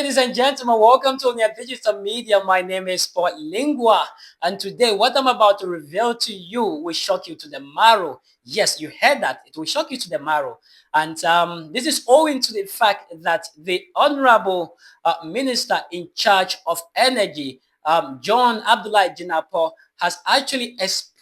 ladies and gentlemen, welcome to Onia Digital Media. My name is Sport Lingua, and today what I'm about to reveal to you will shock you to the marrow. Yes, you heard that. It will shock you to the marrow. And this is owing to the fact that the Honorable Minister in charge of Energy, John Jinapor, has actually exposed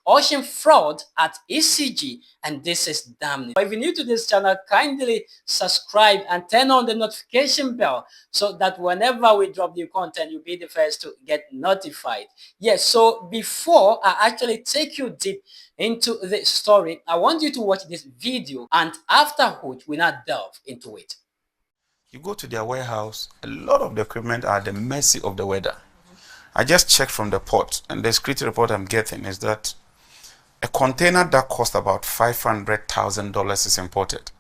ocean fraud at ECG, and this is damning. If you're new to this channel, kindly subscribe and turn on the notification bell so that whenever we drop new content, you'll be the first to get notified. Yes, so before I actually take you deep into the story, I want you to watch this video, and after which we now delve into it. You go to their warehouse, a lot of the equipment are at the mercy of the weather. I just checked from the port, and the security report I'm getting is that a container that cost about $500,000 is imported.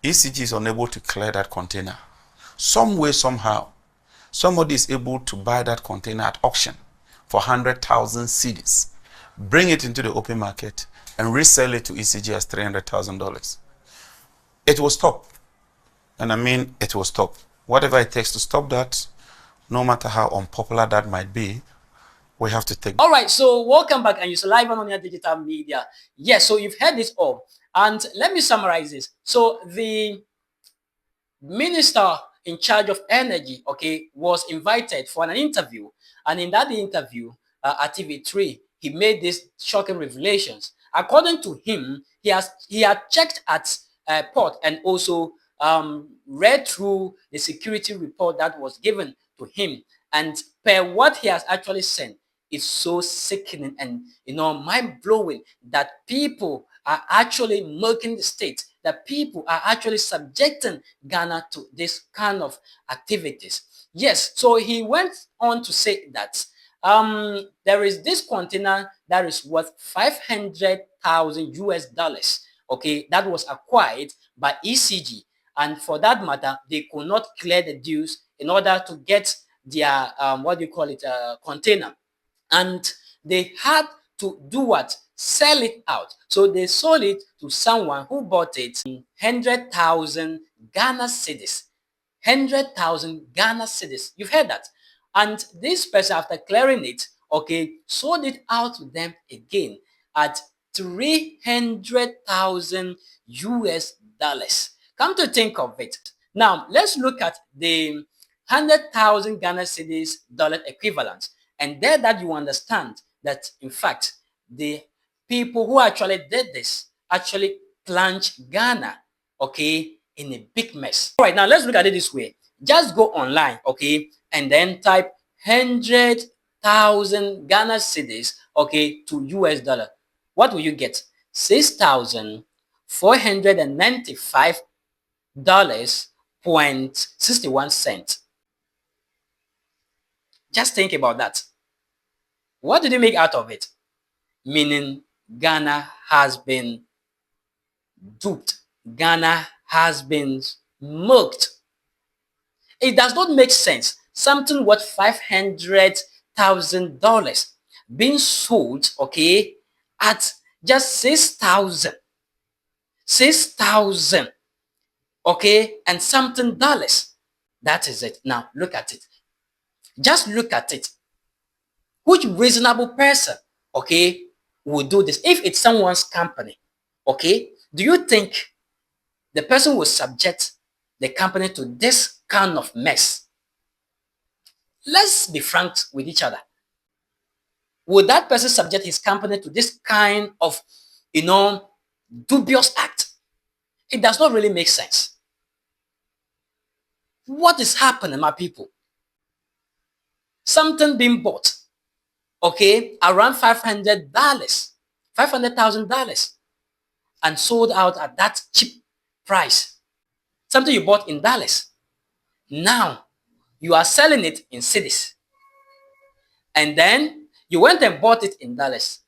ECG is unable to clear that container. Some way, somehow, somebody is able to buy that container at auction for 100,000 cedis, bring it into the open market, and resell it to ECG as $300,000. It will stop. And I mean, it will stop. Whatever it takes to stop that, no matter how unpopular that might be, we have to take. All right, so welcome back, and you're live on your digital media. Yes, so you've heard this all. And let me summarize this. So the minister in charge of energy, okay, was invited for an interview. And in that interview at TV3, he made these shocking revelations. According to him, he had checked at port and also read through the security report that was given to him, and per what he has actually sent, it's so sickening and mind-blowing that people are actually milking the state, that people are actually subjecting Ghana to this kind of activities. Yes, so he went on to say that there is this container that is worth 500,000 US dollars, okay, that was acquired by ECG. And for that matter, they could not clear the dues in order to get their, container. And they had to do what? Sell it out. So they sold it to someone who bought it in 100,000 Ghana cedis. 100,000 Ghana cedis. You've heard that. And this person, after clearing it, okay, sold it out to them again at 300,000 US dollars. Come to think of it. Now, let's look at the 100,000 Ghana cedis dollar equivalent. And there that you understand that, in fact, the people who actually did this actually plunged Ghana, okay, in a big mess. All right, now let's look at it this way. Just go online, okay, and then type 100,000 Ghana cedis, okay, to US dollar. What will you get? $6,495.61. Just think about that. What did you make out of it? Meaning Ghana has been duped. Ghana has been milked. It does not make sense. Something worth $500,000 being sold, okay, at just 6,000, okay, and something dollars. That is it. Now look at it. Just look at it. Which reasonable person, okay, would do this? If it's someone's company, okay, do you think the person will subject the company to this kind of mess? Let's be frank with each other. Would that person subject his company to this kind of, dubious act? It does not really make sense. What is happening, my people? Something being bought, okay, around $500,000 and sold out at that cheap price. Something you bought in dollars. Now you are selling it in cedis. And then you went and bought it in dollars.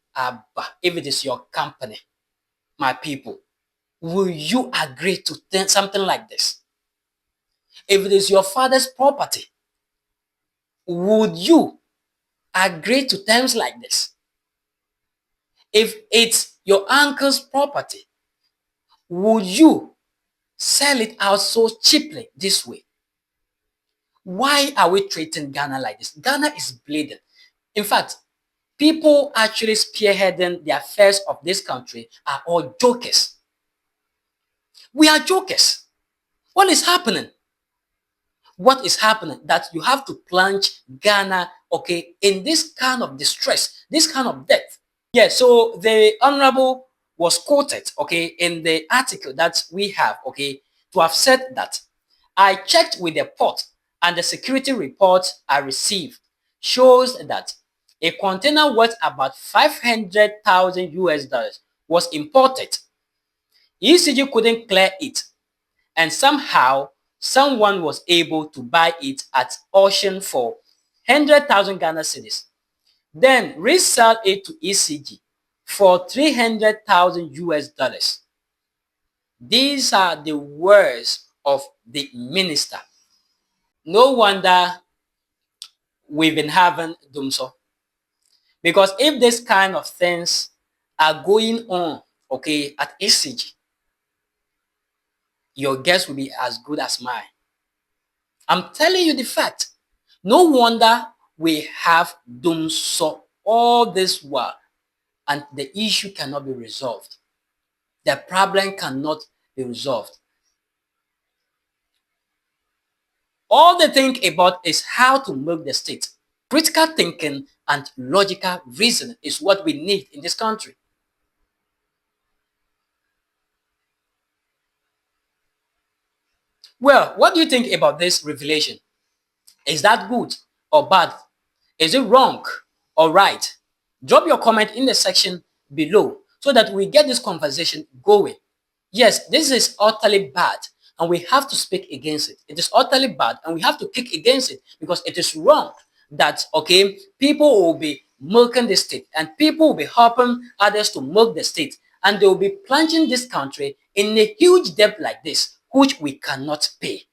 If it is your company, my people, will you agree to something like this? If it is your father's property, would you agree to terms like this? If it's your uncle's property, would you sell it out so cheaply this way? Why are we treating Ghana like this? Ghana is bleeding. In fact, people actually spearheading the affairs of this country are all jokers. We are jokers. What is happening? What is happening? That you have to plunge Ghana, okay, in this kind of distress, this kind of death. Yeah, so the Honorable was quoted, okay, in the article that we have, okay, to have said that I checked with the port and the security report I received shows that a container worth about 500,000 US dollars was imported. ECG couldn't clear it, and somehow someone was able to buy it at auction for 100,000 Ghana cedis, then resell it to ECG for 300,000 US dollars. These are the words of the minister. No wonder we've been having doomso. Because if this kind of things are going on, okay, at ECG, your guess will be as good as mine. I'm telling you the fact. No wonder we have doomso all this while and the issue cannot be resolved. The problem cannot be resolved. All they think about is how to milk the state. Critical thinking and logical reasoning is what we need in this country. Well, what do you think about this revelation? Is that good or bad? Is it wrong or right? Drop your comment in the section below so that we get this conversation going. Yes, this is utterly bad and we have to speak against it. It is utterly bad and we have to kick against it because it is wrong that, okay, people will be milking the state and people will be helping others to milk the state and they will be plunging this country in a huge debt like this, which we cannot pay.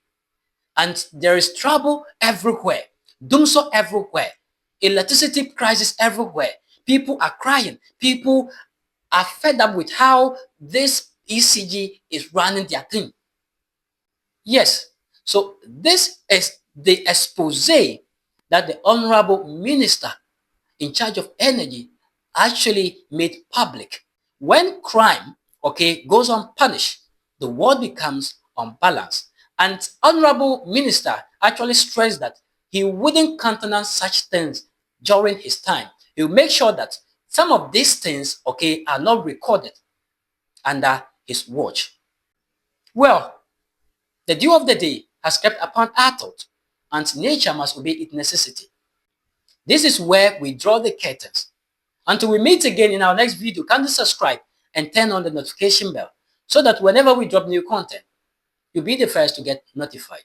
And there is trouble everywhere, doomsday everywhere, electricity crisis everywhere. People are crying. People are fed up with how this ECG is running their thing. Yes, so this is the expose that the Honorable Minister in charge of energy actually made public. When crime, okay, goes unpunished, the world becomes unbalanced. And Honorable Minister actually stressed that he wouldn't countenance such things during his time. He will make sure that some of these things, okay, are not recorded under his watch. Well, the dew of the day has crept upon our thought, and nature must obey its necessity. This is where we draw the curtains. Until we meet again in our next video, kindly subscribe and turn on the notification bell so that whenever we drop new content, you'll be the first to get notified.